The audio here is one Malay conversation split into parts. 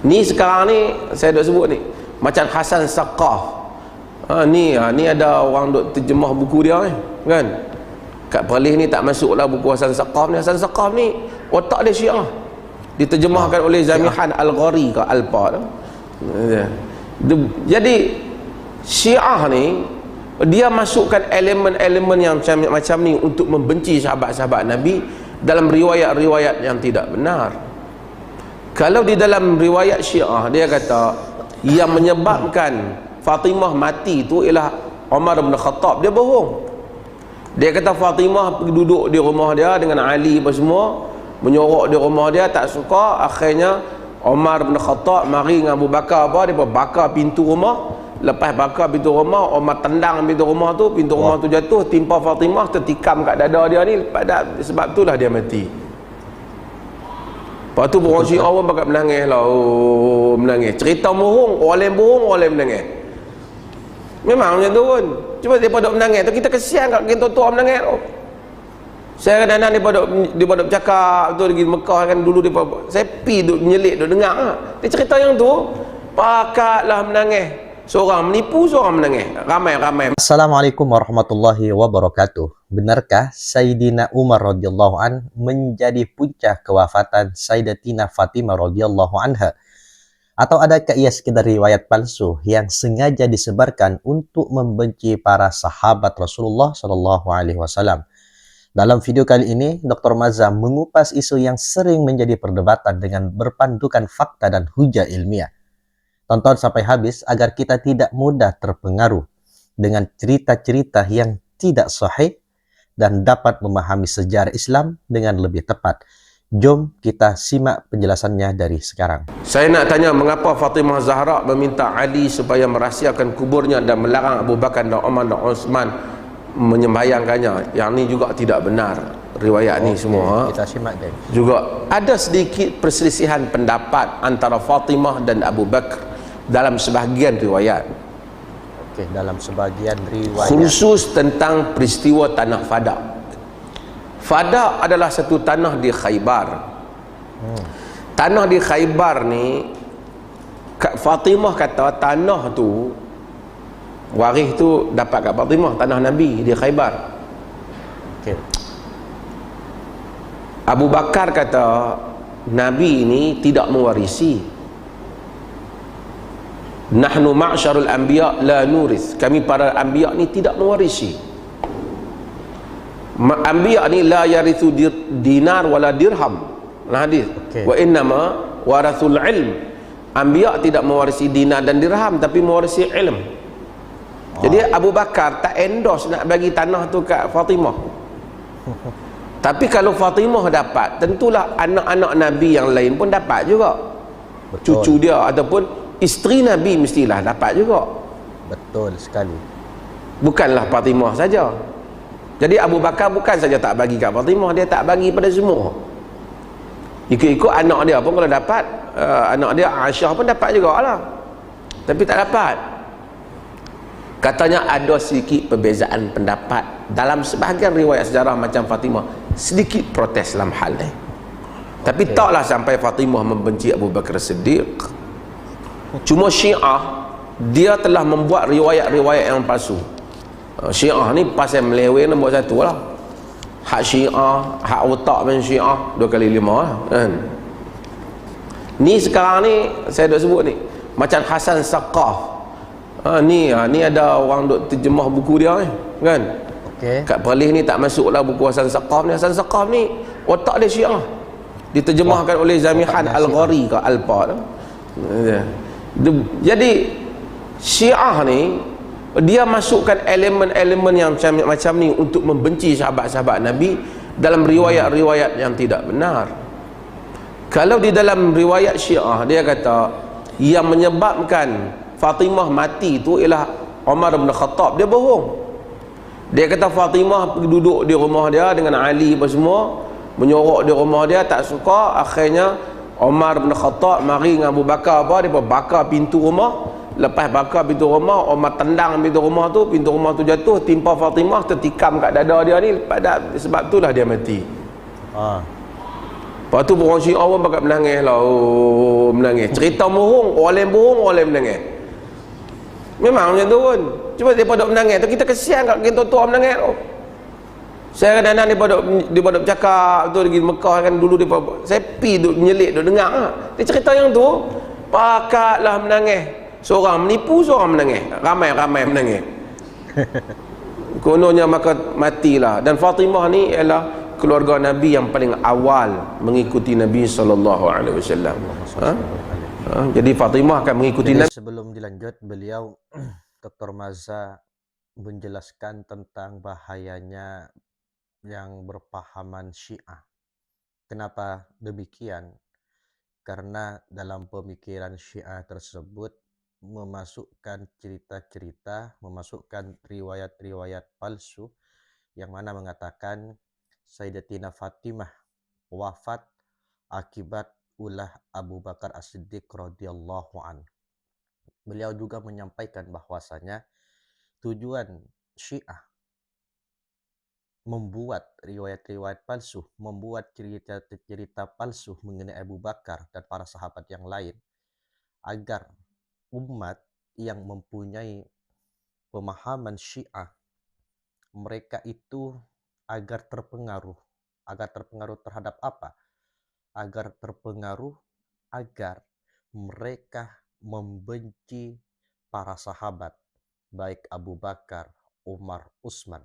Ni sekarang ni saya duk sebut ni macam Hasan Saqaf. Ni ada orang duk terjemah buku dia ni kan. Kat Perlis ni tak masuklah buku Hasan Saqaf ni. Hasan Saqaf ni otak dia Syiah. Diterjemahkan oleh Zamihan Al-Ghari ke Alpa tu. Jadi Syiah ni dia masukkan elemen-elemen yang macam ni untuk membenci sahabat-sahabat Nabi dalam riwayat-riwayat yang tidak benar. Kalau di dalam riwayat Syiah dia kata yang menyebabkan Fatimah mati tu ialah Umar bin Khattab, dia bohong. Dia kata Fatimah pergi duduk di rumah dia dengan Ali apa semua, menyorok di rumah dia, tak suka, akhirnya Umar bin Khattab mari dengan Abu Bakar dia bakar pintu rumah. Lepas bakar pintu rumah, Umar tendang pintu rumah tu jatuh, timpa Fatimah, tertikam kat dada dia ni, sebab itulah dia mati. Lepas tu orang Syiah pun pakat menangis lah, menangis. Cerita bohong, orang lain bohong, orang lain menangis. Memang macam tu pun. Cuma dia duk menangis tu, kita kesian kat kita tua menangis tu. Saya kadang-kadang dia duk bercakap tu di Mekah kan, dulu saya duk menyelit, duk dengar. Dia cerita yang tu, pakatlah menangis. Seorang menipu, seorang menangis. Ramai-ramai. Assalamualaikum warahmatullahi wabarakatuh. Benarkah Sayyidina Umar radhiyallahu an menjadi puncak kewafatan Sayyidatina Fatimah radhiyallahu anha? Atau adakah ia sekedar riwayat palsu yang sengaja disebarkan untuk membenci para sahabat Rasulullah sallallahu alaihi wasallam? Dalam video kali ini, Dr. Maza mengupas isu yang sering menjadi perdebatan dengan berpandukan fakta dan hujah ilmiah. Tonton sampai habis agar kita tidak mudah terpengaruh dengan cerita-cerita yang tidak sahih dan dapat memahami sejarah Islam dengan lebih tepat. Jom kita simak penjelasannya dari sekarang. Saya nak tanya, mengapa Fatimah Zahra meminta Ali supaya merahsiakan kuburnya dan melarang Abu Bakar dan Umar dan Uthman menyembayangkannya? Yang ni juga tidak benar. Riwayat ni semua kita simak deh. Juga ada sedikit perselisihan pendapat antara Fatimah dan Abu Bakar dalam sebahagian riwayat. Dalam sebagian riwayat khusus tentang peristiwa tanah Fadak. Fadak adalah satu tanah di Khaybar. Tanah di Khaybar ni, Fatimah kata tanah tu, waris tu dapat kat Fatimah, tanah Nabi di Khaybar. Abu Bakar kata Nabi ini tidak mewarisi. Nahnu ma'syarul anbiya la nuris. Kami para anbiya ni tidak mewarisi. Anbiya ni la yarithu dinar wala dirham. Hadis. Wa innama warathul ilm. Anbiya tidak mewarisi dinar dan dirham, tapi mewarisi ilm. Jadi Abu Bakar tak endorse nak bagi tanah tu kat Fatimah. Tapi kalau Fatimah dapat, tentulah anak-anak Nabi yang lain pun dapat juga. Betul. Cucu dia ataupun isteri Nabi mestilah dapat juga. Betul sekali. Bukanlah Fatimah saja. Jadi Abu Bakar bukan saja tak bagi kat Fatimah, dia tak bagi pada semua. Ikut-ikut anak dia pun kalau dapat, anak dia Aisyah pun dapat jugalah. Tapi tak dapat. Katanya ada sedikit perbezaan pendapat dalam sebahagian riwayat sejarah macam Fatimah, sedikit protes dalam hal ni. Tapi taklah sampai Fatimah membenci Abu Bakar Siddiq. Cuma Syiah dia telah membuat riwayat-riwayat yang palsu. Syiah ni pasal meleweh nombor satu lah. Hak Syiah, hak otak pun Syiah 2 kali 5 lah kan. Ni sekarang ni saya duk sebut ni macam Hasan Saqaf. Ni ada orang duk terjemah buku dia ni kan. Kat Perlis ni tak masuklah buku Hasan Saqaf ni. Hasan Saqaf ni otak dia Syiah. Diterjemahkan oleh Zamihan Al-Ghari ke Alpa tu. Jadi Syiah ni dia masukkan elemen-elemen yang macam ni untuk membenci sahabat-sahabat Nabi dalam riwayat-riwayat yang tidak benar. Kalau di dalam riwayat Syiah dia kata yang menyebabkan Fatimah mati tu ialah Umar bin Khattab, dia bohong. Dia kata Fatimah pergi duduk di rumah dia dengan Ali apa semua, menyorok di rumah dia, tak suka, akhirnya Umar bin Khattab mari dengan Abu Bakar dia bakar pintu rumah. Lepas bakar pintu rumah, Umar tendang pintu rumah tu jatuh, timpa Fatimah, tertikam kat dada dia ni, sebab itulah dia mati. Lepas tu orang Syiah pun pakat menangis lah, menangis. menangis. Cerita bohong, orang lain menangis. Memang macam tu pun. Cuba dia duk menangis tu, kita kesian kat kita tua menangis tu. Saya kadang-kadang dia duk bercakap tu lagi Mekah kan, dulu dia saya pi duk menyelit duk dengar. Dia cerita yang tu, pakatlah menangis. Seorang menipu, seorang menangis. Ramai-ramai menangis. Kononnya maka matilah. Dan Fatimah ni ialah keluarga Nabi yang paling awal mengikuti Nabi SAW. Jadi Fatimah akan mengikuti Nabi. Sebelum dilanjut, beliau Dr. Maza menjelaskan tentang bahayanya yang berpahaman Syiah. Kenapa demikian? Karena dalam pemikiran Syiah tersebut memasukkan cerita-cerita, memasukkan riwayat-riwayat palsu yang mana mengatakan Sayyidatina Fatimah wafat akibat ulah Abu Bakar As-Siddiq radhiyallahu an. Beliau juga menyampaikan bahwasanya tujuan Syiah membuat riwayat-riwayat palsu, membuat cerita-cerita palsu mengenai Abu Bakar dan para sahabat yang lain agar umat yang mempunyai pemahaman Syiah mereka itu agar terpengaruh terhadap apa? Agar terpengaruh agar mereka membenci para sahabat, baik Abu Bakar, Umar, Utsman.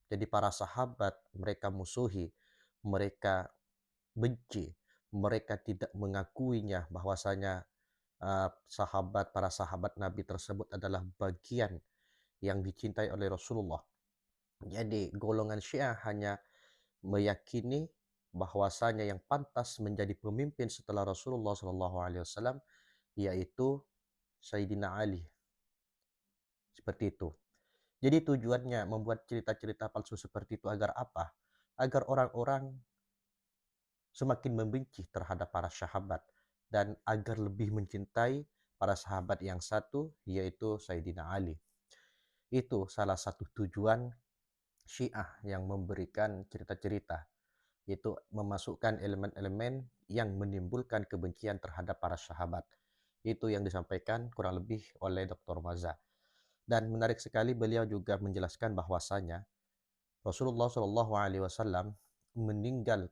Jadi para sahabat mereka musuhi, mereka benci, mereka tidak mengakuinya bahwasanya para sahabat Nabi tersebut adalah bagian yang dicintai oleh Rasulullah. Jadi golongan Syiah hanya meyakini bahwasanya yang pantas menjadi pemimpin setelah Rasulullah SAW yaitu Sayyidina Ali. Seperti itu. Jadi tujuannya membuat cerita-cerita palsu seperti itu agar apa? Agar orang-orang semakin membenci terhadap para sahabat dan agar lebih mencintai para sahabat yang satu yaitu Sayyidina Ali. Itu salah satu tujuan Syiah yang memberikan cerita-cerita, yaitu memasukkan elemen-elemen yang menimbulkan kebencian terhadap para sahabat. Itu yang disampaikan kurang lebih oleh Dr. Maza. Dan menarik sekali beliau juga menjelaskan bahwasanya Rasulullah SAW meninggal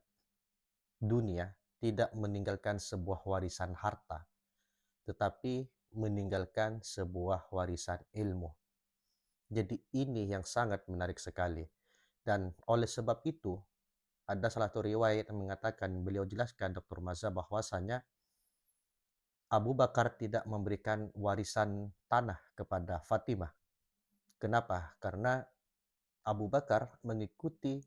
dunia tidak meninggalkan sebuah warisan harta, tetapi meninggalkan sebuah warisan ilmu. Jadi ini yang sangat menarik sekali. Dan oleh sebab itu, ada salah satu riwayat yang mengatakan, beliau jelaskan Dr. Maza bahwasanya Abu Bakar tidak memberikan warisan tanah kepada Fatimah. Kenapa? Karena Abu Bakar mengikuti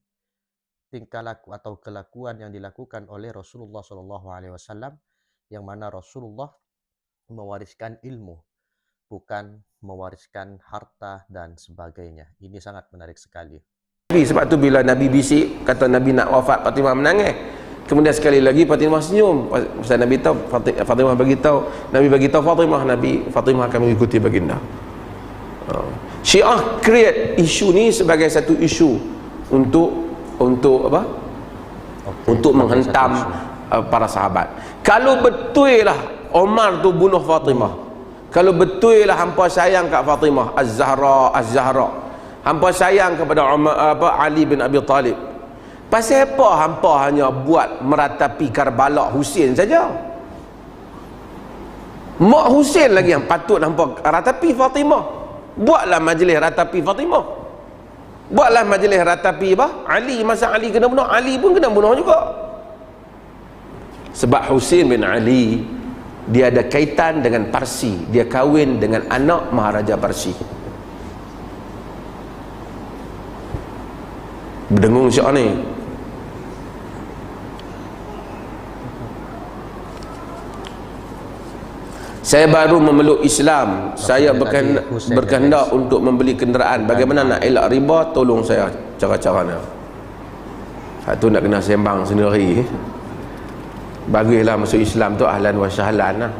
tingkah laku atau kelakuan yang dilakukan oleh Rasulullah SAW, yang mana Rasulullah mewariskan ilmu, bukan mewariskan harta dan sebagainya. Ini sangat menarik sekali. Sebab tu bila Nabi bisik, kata Nabi nak wafat, Fatimah menangis. Kemudian sekali lagi Fatimah senyum. Pasal Nabi tahu, Fatimah bagi tahu, Nabi bagi tahu Fatimah akan mengikuti baginda. Syiah create isu ni sebagai satu isu untuk apa? Untuk menghentam para sahabat. Kalau betul lah Omar tu bunuh Fatimah, kalau betul lah hampa sayang kat Fatimah Az-Zahra, hampa sayang kepada Ali bin Abi Talib, pasal apa hampa hanya buat meratapi Karbala Husin saja? Mak Husin lagi yang patut hampa ratapi Fatimah. Buatlah majlis ratapi Fatimah. Buatlah majlis ratapi apa? Ali, masa Ali kena bunuh, Ali pun kena bunuh juga. Sebab Husin bin Ali dia ada kaitan dengan Parsi, dia kahwin dengan anak Maharaja Parsi. Berdengung Syiah ni. Saya baru memeluk Islam, saya berkehendak untuk membeli kenderaan. Bagaimana nak elak riba? Tolong saya cara-caranya. Satu nak kena sembang sendiri. Bagilah masuk Islam tu ahlan wa sahlan lah.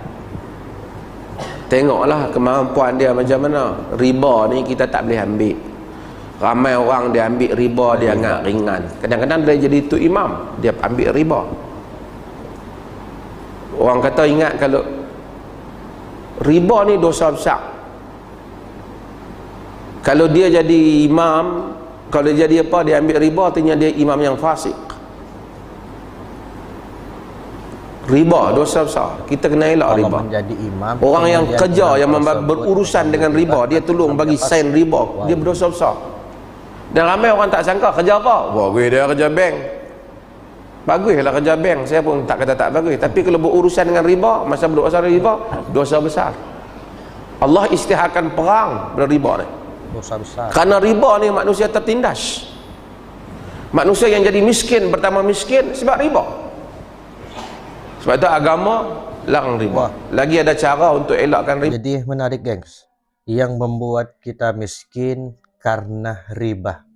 Tengoklah kemampuan dia macam mana. Riba ni kita tak boleh ambil. Ramai orang dia ambil riba, dia anggap ringan. Kadang-kadang dia jadi tu imam, dia ambil riba. Orang kata ingat kalau Riba ni dosa besar. Kalau dia jadi imam, kalau dia jadi apa, dia ambil riba, artinya dia imam yang fasik. Riba dosa besar. Kita kena elak riba. Menjadi imam, orang yang kerja, yang tersebut berurusan dengan riba, dia tolong bagi sign riba, dia berdosa besar. Dan ramai orang tak sangka kerja apa? Bagus dia kerja bank. Baguslah kerja bank, saya pun tak kata tak bagus. Tapi kalau berurusan dengan riba, masa berurusan dengan riba, dosa besar. Allah istiharkan perang berriba ni. Dosa besar. Karena riba ni manusia tertindas. Manusia yang jadi miskin pertama miskin sebab riba. Sebab itu agama larang riba. Lagi ada cara untuk elakkan riba. Jadi menarik gengs, yang membuat kita miskin karena riba.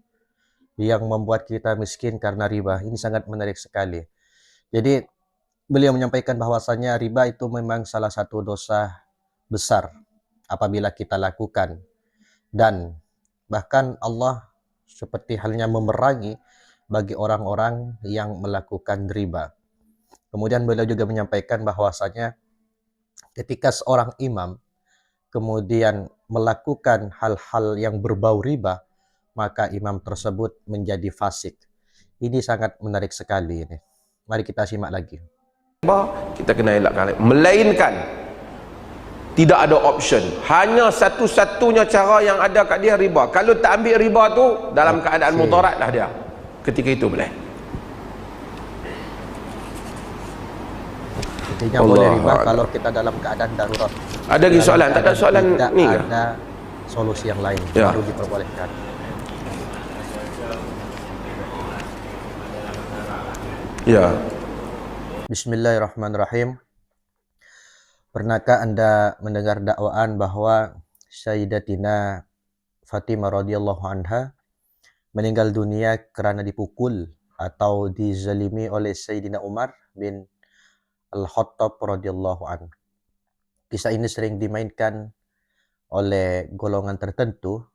Yang membuat kita miskin karena riba. Ini sangat menarik sekali. Jadi beliau menyampaikan bahwasanya riba itu memang salah satu dosa besar apabila kita lakukan. Dan bahkan Allah seperti halnya memerangi bagi orang-orang yang melakukan riba. Kemudian beliau juga menyampaikan bahwasanya ketika seorang imam kemudian melakukan hal-hal yang berbau riba, maka imam tersebut menjadi fasik. Ini sangat menarik sekali ini. Mari kita simak lagi. Kita kena elakkan. Melainkan tidak ada option. Hanya satu-satunya cara yang ada kat dia riba. Kalau tak ambil riba tu dalam keadaan mudarat lah dia. Ketika itu boleh. Intinya boleh riba kalau kita dalam keadaan darurat. Ada lagi soalan? Tak ada soalan ni ke? Ada solusi yang lain Ya. baru diperbolehkan. Ya. Bismillahirrahmanirrahim. Pernahkah Anda mendengar dakwaan bahwa Sayyidatina Fatimah radhiyallahu anha meninggal dunia kerana dipukul atau dizalimi oleh Sayyidina Umar bin Al-Khattab radhiyallahu anhu? Kisah ini sering dimainkan oleh golongan tertentu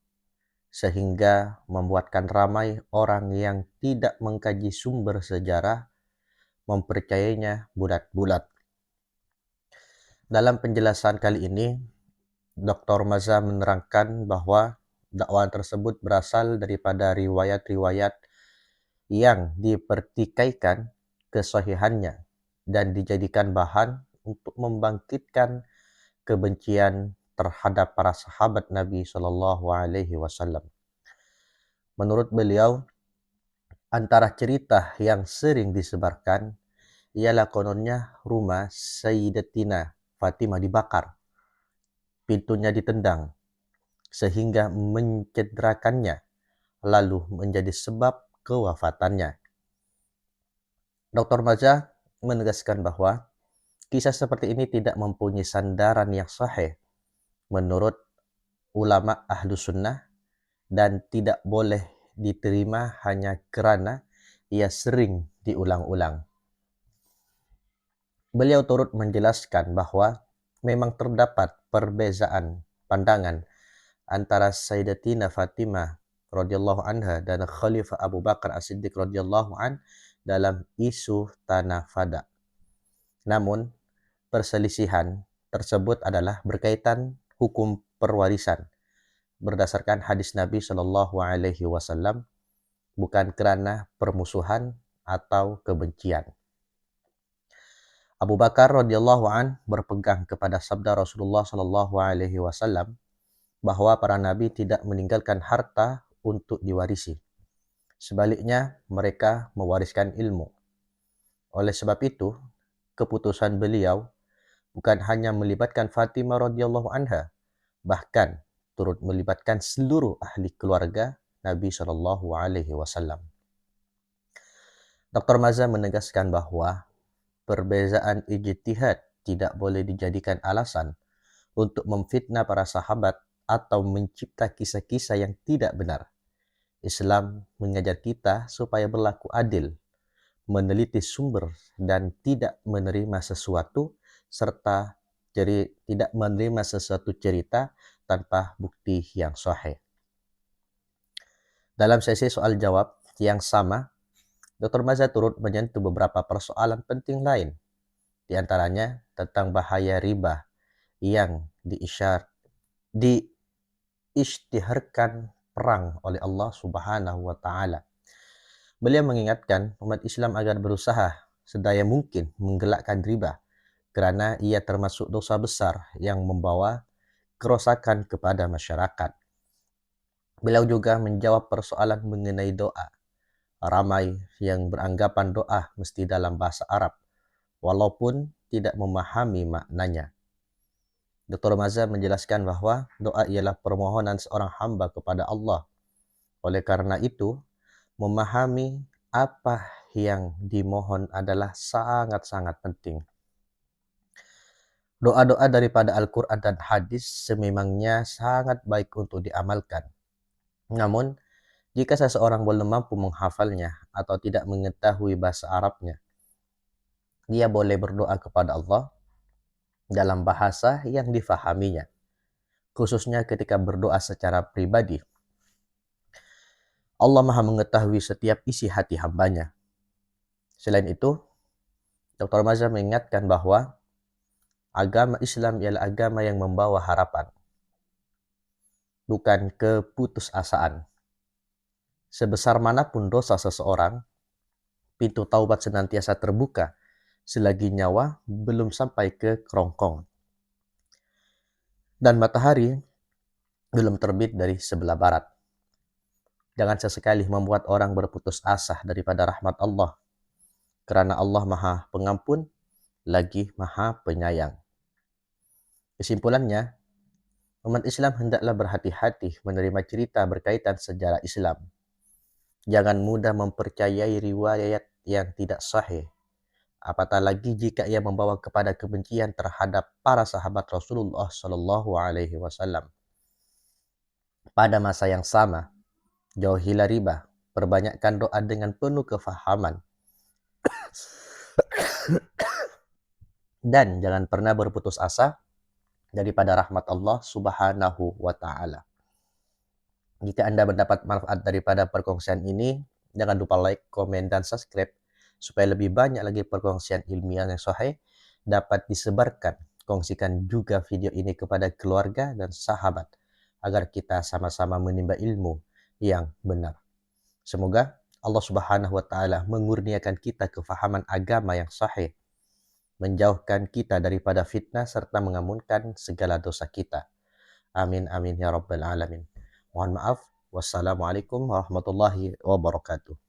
sehingga membuatkan ramai orang yang tidak mengkaji sumber sejarah mempercayainya bulat-bulat. Dalam penjelasan kali ini, Dr. Maza menerangkan bahwa dakwaan tersebut berasal daripada riwayat-riwayat yang dipertikaikan kesahihannya dan dijadikan bahan untuk membangkitkan kebencian terhadap para sahabat Nabi Shallallahu Alaihi Wasallam. Menurut beliau, antara cerita yang sering disebarkan ialah kononnya rumah Sayyidatina Fatimah dibakar, pintunya ditendang sehingga mencederakannya, lalu menjadi sebab kewafatannya. Dr. Maza menegaskan bahwa kisah seperti ini tidak mempunyai sandaran yang sahih menurut ulama ahlu sunnah dan tidak boleh diterima hanya kerana ia sering diulang-ulang. Beliau turut menjelaskan bahwa memang terdapat perbezaan pandangan antara Sayyidatina Fatimah radhiyallahu anha dan Khalifah Abu Bakar As-Siddiq radhiyallahu an dalam isu tanah fada. Namun, perselisihan tersebut adalah berkaitan hukum perwarisan berdasarkan hadis Nabi Shallallahu Alaihi Wasallam, bukan kerana permusuhan atau kebencian. Abu Bakar radhiyallahu an berpegang kepada sabda Rasulullah Shallallahu Alaihi Wasallam bahwa para nabi tidak meninggalkan harta untuk diwarisi. Sebaliknya, mereka mewariskan ilmu. Oleh sebab itu, keputusan beliau bukan hanya melibatkan Fatimah radhiyallahu anha, bahkan turut melibatkan seluruh ahli keluarga Nabi Shallallahu Alaihi Wasallam. Dr. Maza menegaskan bahwa perbezaan ijtihad tidak boleh dijadikan alasan untuk memfitnah para sahabat atau mencipta kisah-kisah yang tidak benar. Islam mengajar kita supaya berlaku adil, meneliti sumber dan tidak menerima sesuatu serta tidak menerima sesuatu cerita tanpa bukti yang sahih. Dalam sesi soal jawab yang sama, Dr. Maza turut menyentuh beberapa persoalan penting lain, di antaranya tentang bahaya riba yang diisytiharkan perang oleh Allah Subhanahu wa taala. Beliau mengingatkan umat Islam agar berusaha sedaya mungkin menggelakkan riba karena ia termasuk dosa besar yang membawa kerosakan kepada masyarakat. Beliau juga menjawab persoalan mengenai doa. Ramai yang beranggapan doa mesti dalam bahasa Arab, walaupun tidak memahami maknanya. Dr. Maza menjelaskan bahwa doa ialah permohonan seorang hamba kepada Allah. Oleh karena itu, memahami apa yang dimohon adalah sangat-sangat penting. Doa-doa daripada Al-Quran dan hadis sememangnya sangat baik untuk diamalkan. Namun, jika seseorang belum mampu menghafalnya atau tidak mengetahui bahasa Arabnya, dia boleh berdoa kepada Allah dalam bahasa yang difahaminya, khususnya ketika berdoa secara pribadi. Allah Maha mengetahui setiap isi hati hambanya. Selain itu, Dr. Mazhar mengingatkan bahwa agama Islam ialah agama yang membawa harapan, bukan keputusasaan. Sebesar manapun dosa seseorang, pintu taubat senantiasa terbuka selagi nyawa belum sampai ke kerongkong dan matahari belum terbit dari sebelah barat. Jangan sesekali membuat orang berputus asa daripada rahmat Allah, karena Allah Maha Pengampun lagi Maha Penyayang. Kesimpulannya, umat Islam hendaklah berhati-hati menerima cerita berkaitan sejarah Islam. Jangan mudah mempercayai riwayat yang tidak sahih, apatah lagi jika ia membawa kepada kebencian terhadap para sahabat Rasulullah Shallallahu Alaihi Wasallam. Pada masa yang sama, jauhilah riba, perbanyakkan doa dengan penuh kefahaman, dan jangan pernah berputus asa daripada rahmat Allah Subhanahu wa taala. Jika Anda mendapat manfaat daripada perkongsian ini, jangan lupa like, komen, dan subscribe supaya lebih banyak lagi perkongsian ilmiah yang sahih dapat disebarkan. Kongsikan juga video ini kepada keluarga dan sahabat agar kita sama-sama menimba ilmu yang benar. Semoga Allah Subhanahu wa taala mengurniakan kita kefahaman agama yang sahih, menjauhkan kita daripada fitnah serta mengampunkan segala dosa kita. Amin amin ya rabbal alamin. Mohon maaf. Wassalamualaikum warahmatullahi wabarakatuh.